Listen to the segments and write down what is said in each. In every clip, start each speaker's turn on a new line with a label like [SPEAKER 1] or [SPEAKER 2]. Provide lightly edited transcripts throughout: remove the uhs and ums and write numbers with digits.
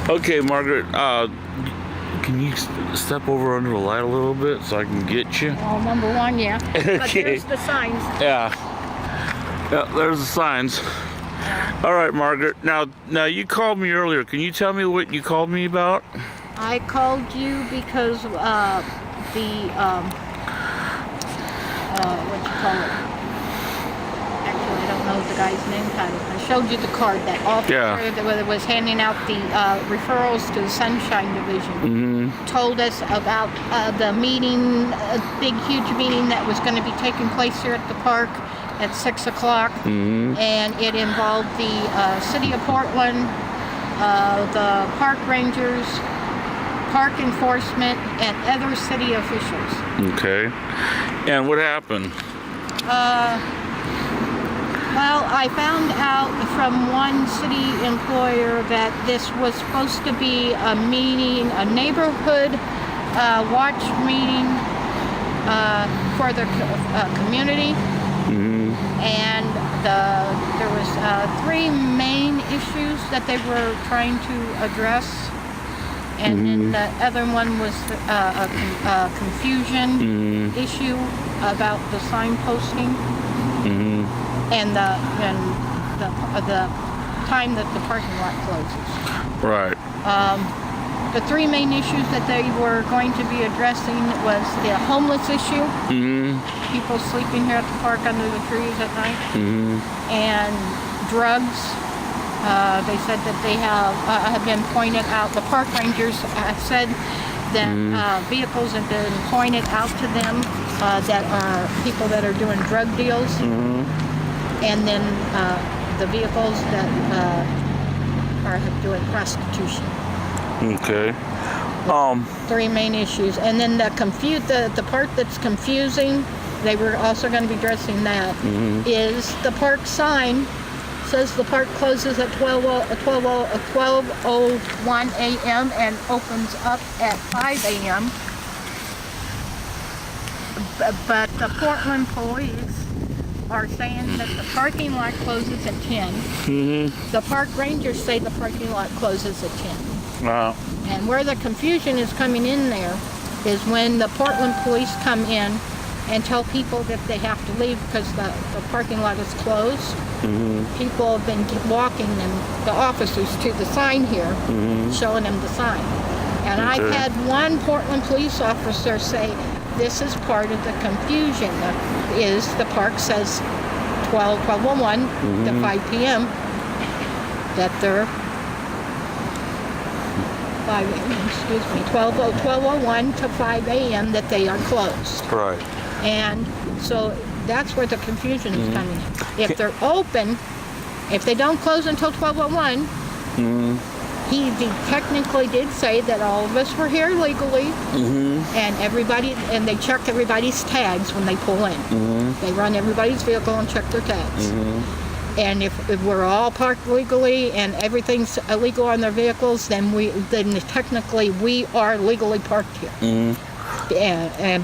[SPEAKER 1] Okay, Margaret, can you step over under the light a little bit so I can get you?
[SPEAKER 2] Well, number one, yeah.
[SPEAKER 1] Okay.
[SPEAKER 2] But there's the signs.
[SPEAKER 1] Yeah. Yeah, there's the signs. All right, Margaret. Now you called me earlier. Can you tell me what you called me about?
[SPEAKER 2] I called you because what you call it? Actually, I don't know the guy's name. I showed you the card. That officer that was handing out the referrals to the Sunshine Division told us about the meeting, a big, huge meeting that was going to be taking place here at the park at 6 o'clock, and it involved the City of Portland, the park rangers, park enforcement, and other city officials.
[SPEAKER 1] Okay. And what happened?
[SPEAKER 2] Well, I found out from one city employer that this was supposed to be a meeting, a neighborhood watch meeting for the community. And there was three main issues that they were trying to address, and then the other one was a confusion issue about the sign posting and the time that the parking lot closes.
[SPEAKER 1] Right.
[SPEAKER 2] The three main issues that they were going to be addressing was the homeless issue, people sleeping here at the park under the trees at night, and drugs. They said that they have been pointed out, the park rangers have said that vehicles have been pointed out to them that are people that are doing drug deals, and then the vehicles that are doing prostitution.
[SPEAKER 1] Okay.
[SPEAKER 2] Three main issues, and then the part that's confusing, they were also going to be addressing that, is the park sign says the park closes at 12:01 a.m. and opens up at 5 a.m. But the Portland police are saying that the parking lot closes at 10. The park rangers say the parking lot closes at 10.
[SPEAKER 1] Wow.
[SPEAKER 2] And where the confusion is coming in there is when the Portland police come in and tell people that they have to leave because the parking lot is closed. People have been walking them, the officers, to the sign here, showing them the sign. And I've had one Portland police officer say, this is part of the confusion, is the park says 12:01 to 5 p.m. that they're 12:01 to 5 a.m. that they are closed.
[SPEAKER 1] Right.
[SPEAKER 2] And so that's where the confusion is coming in. If they're open, if they don't close until 12:01, he technically did say that all of us were here legally, and they check everybody's tags when they pull in. They run everybody's vehicle and check their tags. And if we're all parked legally and everything's illegal on their vehicles, then technically we are legally parked here.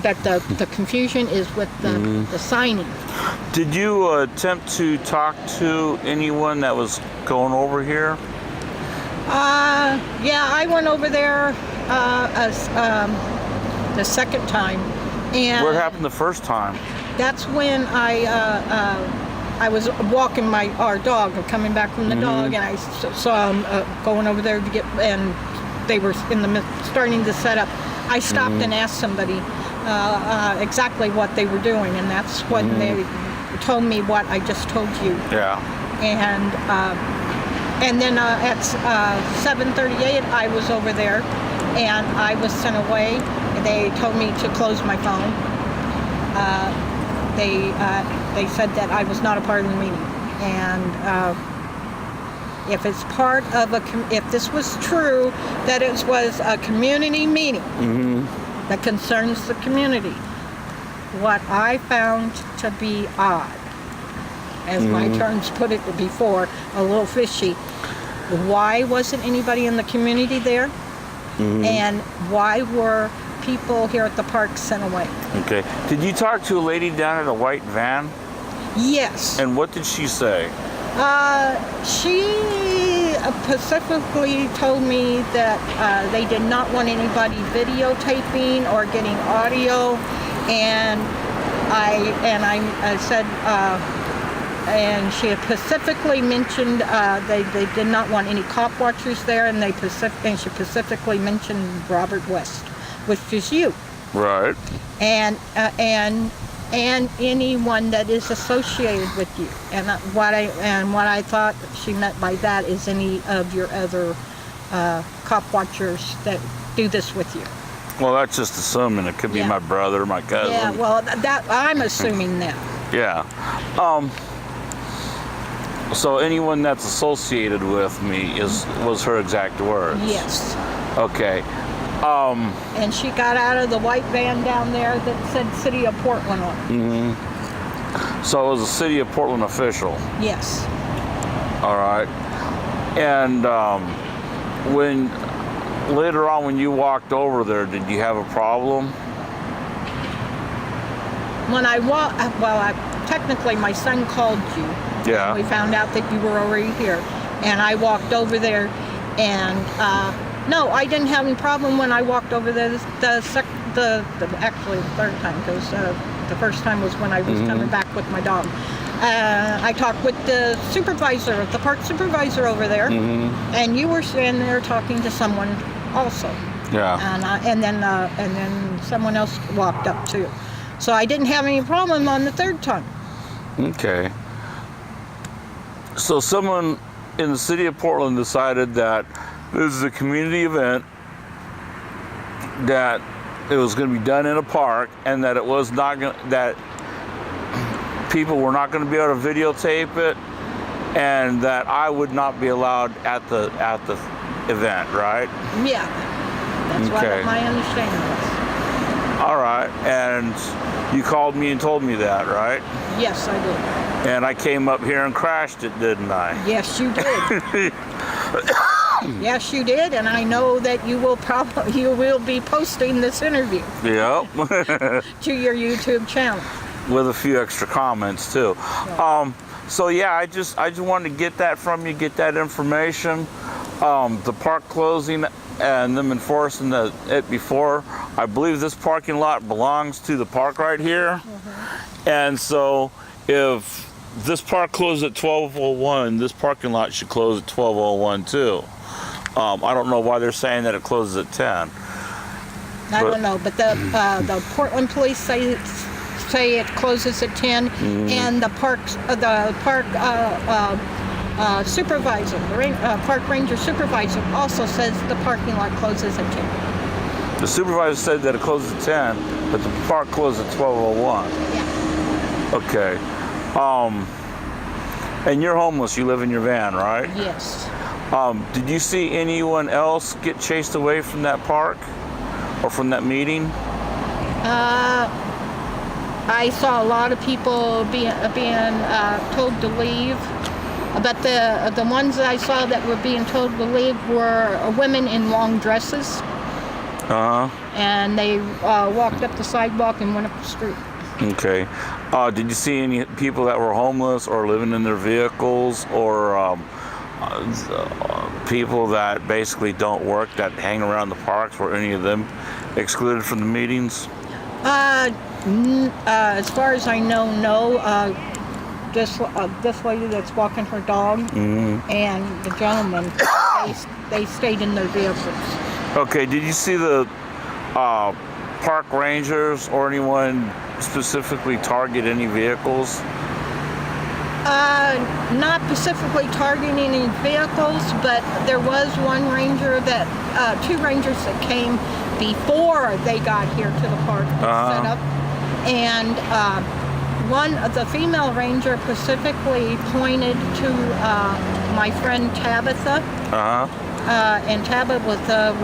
[SPEAKER 2] But the confusion is with the signing.
[SPEAKER 1] Did you attempt to talk to anyone that was going over here?
[SPEAKER 2] Yeah, I went over there the second time. And
[SPEAKER 1] What happened the first time?
[SPEAKER 2] that's when I was walking our dog, coming back from the dog, and I saw him going over there to get, and they were starting to set up. I stopped and asked somebody exactly what they were doing, and that's when they told me what I just told you.
[SPEAKER 1] Yeah.
[SPEAKER 2] And then at 7:38, I was over there, and I was sent away. They told me to close my phone. They said that I was not a part of the meeting, and if it's part of if this was true, that it was a community meeting that concerns the community, what I found to be odd, as my terms put it before, a little fishy, why wasn't anybody in the community there? And why were people here at the park sent away?
[SPEAKER 1] Okay. Did you talk to a lady down at a white van?
[SPEAKER 2] Yes.
[SPEAKER 1] And what did she say?
[SPEAKER 2] She specifically told me that they did not want anybody videotaping or getting audio, and I said, and she had specifically mentioned they did not want any cop watchers there, and she specifically mentioned Robert West, which is you.
[SPEAKER 1] Right.
[SPEAKER 2] And anyone that is associated with you. And what I thought she meant by that is any of your other cop watchers that do this with you.
[SPEAKER 1] Well, that's just assuming. It could be my brother, my cousin.
[SPEAKER 2] Yeah, well, that I'm assuming that.
[SPEAKER 1] Yeah. So anyone that's associated with me was her exact words.
[SPEAKER 2] Yes.
[SPEAKER 1] Okay.
[SPEAKER 2] And she got out of the white van down there that said City of Portland on it.
[SPEAKER 1] Mm-hmm. So it was a City of Portland official.
[SPEAKER 2] Yes.
[SPEAKER 1] All right. And when later on when you walked over there, did you have a problem?
[SPEAKER 2] When I technically my son called you.
[SPEAKER 1] Yeah.
[SPEAKER 2] We found out that you were already here, and I walked over there, and no, I didn't have any problem when I walked over there. Actually the third time, because the first time was when I was coming back with my dog. I talked with the supervisor, the park supervisor over there, and you were standing there talking to someone also.
[SPEAKER 1] Yeah.
[SPEAKER 2] And then someone else walked up too. So I didn't have any problem on the third time.
[SPEAKER 1] Okay. So someone in the City of Portland decided that this is a community event, that it was going to be done in a park, and that it was not going that people were not going to be able to videotape it, and that I would not be allowed at the event, right?
[SPEAKER 2] Yeah, that's what my understanding was.
[SPEAKER 1] All right, and you called me and told me that, right?
[SPEAKER 2] Yes, I did.
[SPEAKER 1] And I came up here and crashed it, didn't I?
[SPEAKER 2] Yes, you did. Yes, you did, and I know that you will be posting this interview.
[SPEAKER 1] Yep.
[SPEAKER 2] To your YouTube channel.
[SPEAKER 1] With a few extra comments too. Yeah. So yeah, I just wanted to get that from you, get that information. The park closing and them enforcing it before. I believe this parking lot belongs to the park right here. And so if this park closed at 12:01, this parking lot should close at 12:01 too. I don't know why they're saying that it closes at 10.
[SPEAKER 2] I don't know, but the Portland police say it closes at 10, and the park supervisor, park ranger supervisor, also says the parking lot closes at 10.
[SPEAKER 1] The supervisor said that it closes at 10, but the park closes at 12:01.
[SPEAKER 2] Yeah.
[SPEAKER 1] Okay. And you're homeless. You live in your van, right?
[SPEAKER 2] Yes.
[SPEAKER 1] Did you see anyone else get chased away from that park or from that meeting?
[SPEAKER 2] I saw a lot of people being told to leave, but the ones that I saw that were being told to leave were women in long dresses. And they walked up the sidewalk and went up the street.
[SPEAKER 1] Okay. Did you see any people that were homeless or living in their vehicles, or people that basically don't work that hang around the parks? Were any of them excluded from the meetings?
[SPEAKER 2] As far as I know, no. This lady that's walking her dog and the gentleman, they stayed in their vehicles.
[SPEAKER 1] Okay. Did you see the park rangers or anyone specifically target any vehicles?
[SPEAKER 2] Not specifically targeting any vehicles, but there was one ranger two rangers that came before they got here to the park set up, and the female ranger specifically pointed to my friend Tabitha, and Tabitha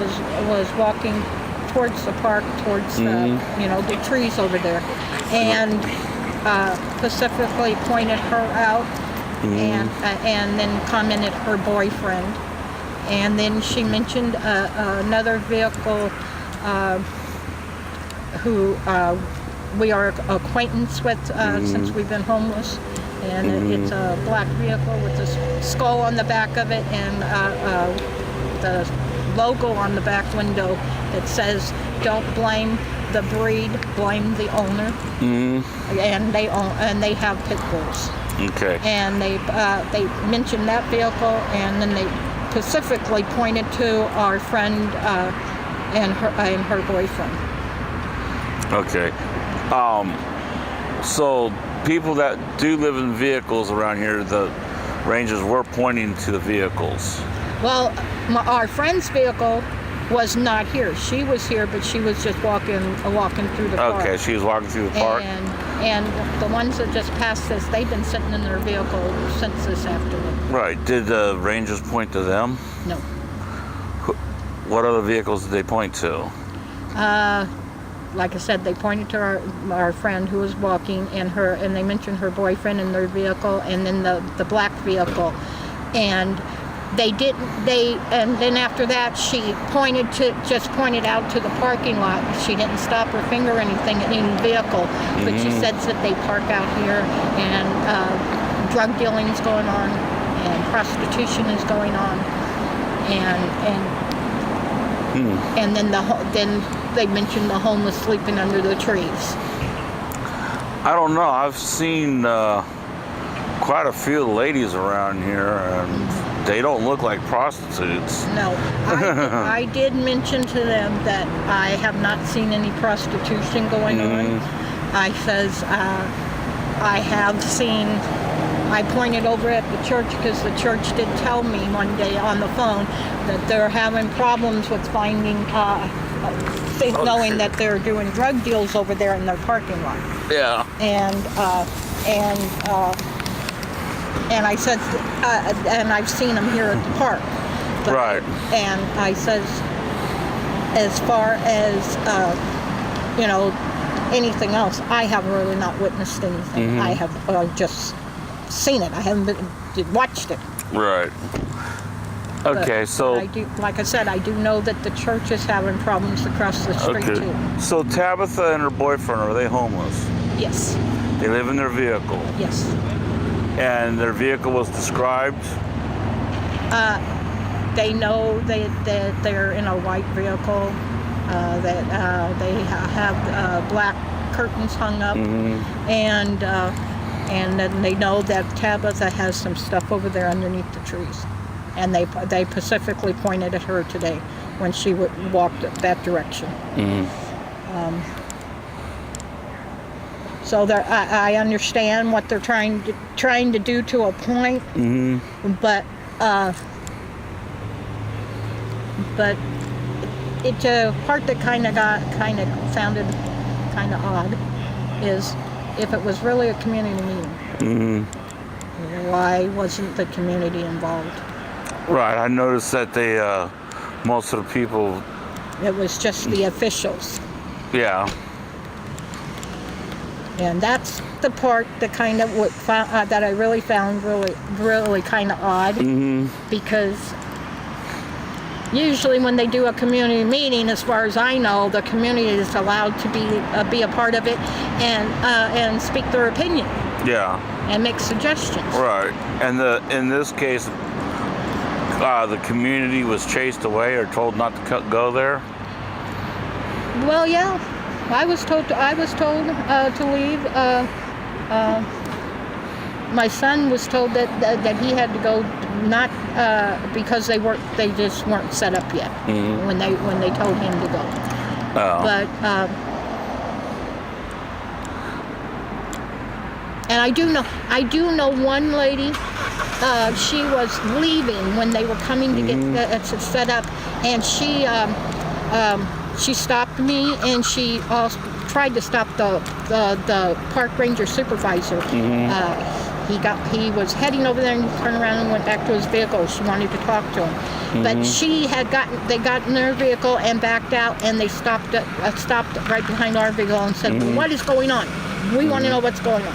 [SPEAKER 2] was walking towards the park, towards the trees over there, and specifically pointed her out, and then commented her boyfriend, and then she mentioned another vehicle who we are acquaintance with since we've been homeless, and it's a black vehicle with a skull on the back of it, and the logo on the back window that says, "Don't blame the breed, blame the owner." And they have pit bulls.
[SPEAKER 1] Okay.
[SPEAKER 2] And they mentioned that vehicle, and then they specifically pointed to our friend and her boyfriend.
[SPEAKER 1] Okay. So people that do live in vehicles around here, the rangers were pointing to the vehicles.
[SPEAKER 2] Well, our friend's vehicle was not here. She was here, but she was just walking through the park.
[SPEAKER 1] Okay, she was walking through the park.
[SPEAKER 2] And the ones that just passed us, they've been sitting in their vehicle since this afternoon.
[SPEAKER 1] Right. Did the rangers point to them?
[SPEAKER 2] No.
[SPEAKER 1] What other vehicles did they point to?
[SPEAKER 2] Like I said, they pointed to our friend who was walking, and they mentioned her boyfriend in their vehicle, and then the black vehicle, and and then after that she just pointed out to the parking lot. She didn't stop her finger or anything at any vehicle, but she said that they park out here, and drug dealing is going on, and prostitution is going on, and then they mentioned the homeless sleeping under the trees.
[SPEAKER 1] I don't know. I've seen quite a few ladies around here, and they don't look like prostitutes.
[SPEAKER 2] No. I did mention to them that I have not seen any prostitution going on. I says, I pointed over at the church, because the church did tell me one day on the phone that they're having problems with finding, knowing that they're doing drug deals over there in their parking lot.
[SPEAKER 1] Yeah.
[SPEAKER 2] And I said, and I've seen them here at the park. But,
[SPEAKER 1] Right.
[SPEAKER 2] And I says, as far as, anything else, I have really not witnessed anything. I have just seen it. I haven't watched it.
[SPEAKER 1] Right. Okay, so
[SPEAKER 2] I do, like I said, I do know that the church is having problems across the street too.
[SPEAKER 1] So Tabitha and her boyfriend, are they homeless?
[SPEAKER 2] Yes.
[SPEAKER 1] They live in their vehicle.
[SPEAKER 2] Yes.
[SPEAKER 1] And their vehicle was described?
[SPEAKER 2] They know that they're in a white vehicle, that they have black curtains hung up, and then they know that Tabitha has some stuff over there underneath the trees, and they specifically pointed at her today when she walked that direction. So I understand what they're trying to do to a point, but it's a part that kind of sounded kind of odd is if it was really a community meeting, why wasn't the community involved?
[SPEAKER 1] Right. I noticed that they most of the people.
[SPEAKER 2] It was just the officials.
[SPEAKER 1] Yeah.
[SPEAKER 2] And that's the part that kind of that I really found really kind of odd, because usually when they do a community meeting, as far as I know, the community is allowed to be a part of it and speak their opinion.
[SPEAKER 1] Yeah.
[SPEAKER 2] And make suggestions.
[SPEAKER 1] Right. And in this case, the community was chased away or told not to go there.
[SPEAKER 2] Well, yeah. I was told to leave. My son was told that he had to go, not because they just weren't set up yet when they told him to go.
[SPEAKER 1] Oh.
[SPEAKER 2] But and I do know one lady. She was leaving when they were coming to get set up, and she stopped me, and she also tried to stop the park ranger supervisor. He was heading over there, and he turned around and went back to his vehicle. She wanted to talk to him, but they got in their vehicle and backed out, and they stopped right behind our vehicle and said, well, "What is going on? We want to know what's going on."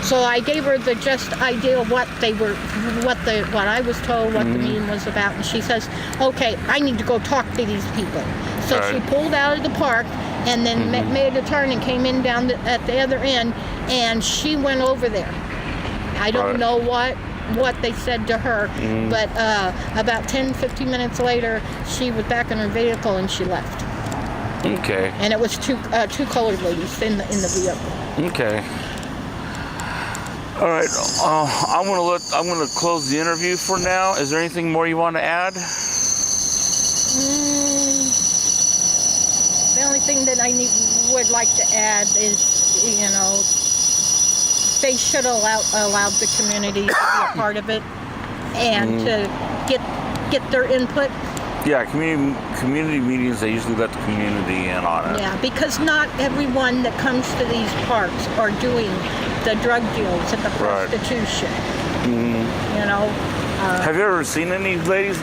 [SPEAKER 2] So I gave her the just idea of what I was told, what the meeting was about, and she says, "Okay, I need to go talk to these people." So she pulled out of the park and then made a turn and came in down at the other end, and she went over there. I don't
[SPEAKER 1] Right.
[SPEAKER 2] know what they said to her, but about 10, 15 minutes later, she was back in her vehicle and she left.
[SPEAKER 1] Okay.
[SPEAKER 2] And it was two colored ladies in the vehicle.
[SPEAKER 1] Okay. All right. I'm gonna close the interview for now. Is there anything more you want to add?
[SPEAKER 2] The only thing that I would like to add is, you know, they should allow the community to be a part of it and to get their input.
[SPEAKER 1] Yeah, community meetings, they usually let the community in on it.
[SPEAKER 2] Yeah, because not everyone that comes to these parks are doing the drug deals and the
[SPEAKER 1] Right.
[SPEAKER 2] prostitution. You know.
[SPEAKER 1] Have you ever seen any ladies